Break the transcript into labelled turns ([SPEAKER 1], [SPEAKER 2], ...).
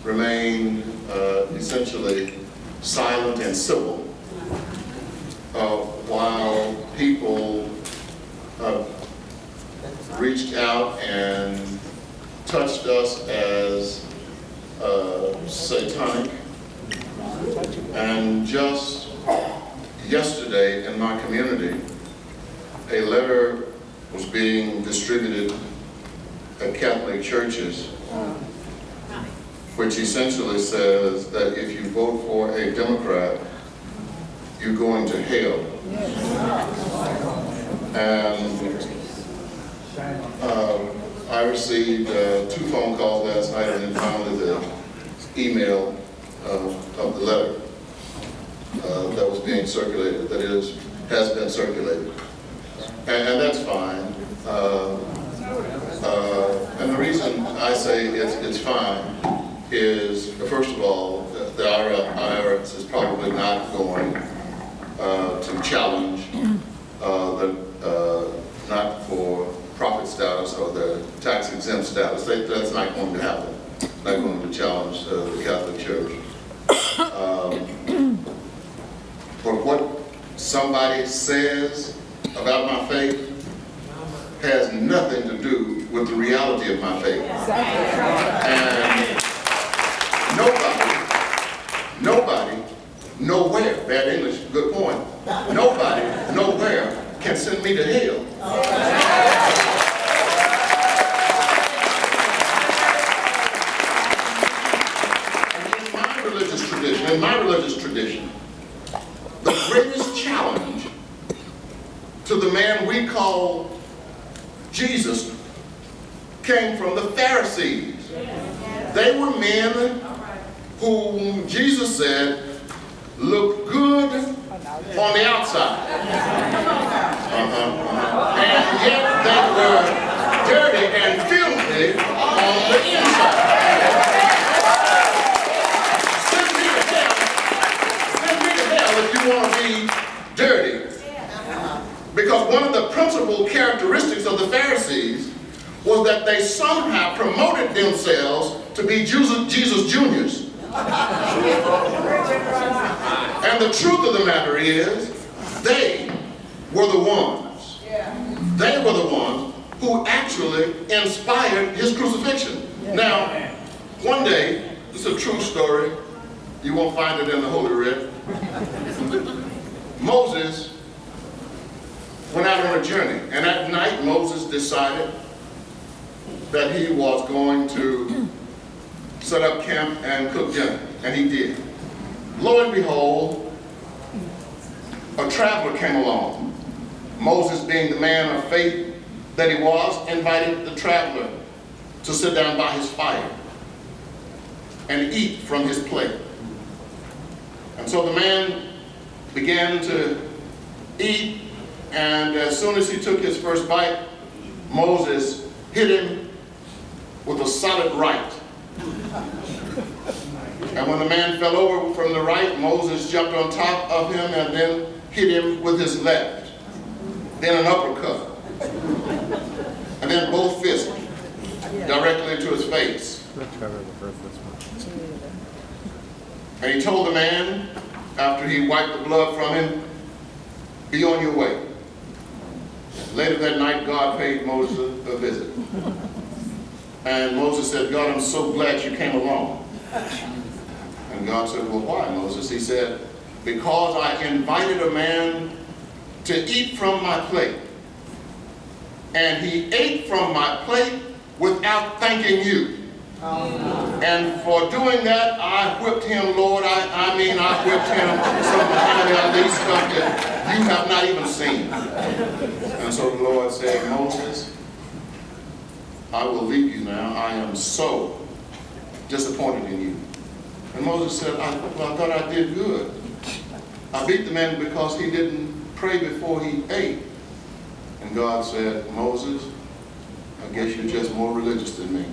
[SPEAKER 1] remained essentially silent and civil while people reached out and touched us as satanic. And just yesterday in my community, a letter was being distributed at Catholic churches, which essentially says that if you vote for a Democrat, you're going to hell. And I received 2 phone calls last night and then finally the email of the letter that was being circulated, that has been circulated. And that's fine. And the reason I say it's fine is, first of all, the IRS is probably not going to challenge the not-for-profit status or the tax-exempt status. That's not going to happen. Not going to challenge the Catholic Church. But what somebody says about my faith has nothing to do with the reality of my faith. And nobody, nowhere, bad English, good point, nobody, nowhere can send me to hell. In my religious tradition, the greatest challenge to the man we call Jesus came from the Pharisees. They were men whom Jesus said looked good on the outside. And yet they were dirty and filthy on the inside. If you want to be dirty. Because one of the principal characteristics of the Pharisees was that they somehow promoted themselves to be Jesus Juniors. And the truth of the matter is, they were the ones. They were the ones who actually inspired his crucifixion. Now, one day, it's a true story. You won't find it in the Holy Writ. Moses went out on a journey, and at night Moses decided that he was going to set up camp and cook dinner, and he did. Lo and behold, a traveler came along. Moses, being the man of faith that he was, invited the traveler to sit down by his fire and eat from his plate. And so the man began to eat, and as soon as he took his first bite, Moses hit him with a solid right. And when the man fell over from the right, Moses jumped on top of him and then hit him with his left. Then an uppercut. And then both fists directly into his face. And he told the man, after he wiped the blood from him, be on your way. Later that night, God paid Moses a visit. And Moses said, God, I'm so glad you came along. And God said, well, why, Moses? He said, because I invited a man to eat from my plate. And he ate from my plate without thanking you. And for doing that, I whipped him, Lord. I whipped him some kind of these stuff that you have not even seen. And so the Lord said, Moses, I will leave you now. I am so disappointed in you. And Moses said, I thought I did good. I beat the man because he didn't pray before he ate. And God said, Moses, I guess you're just more religious than me.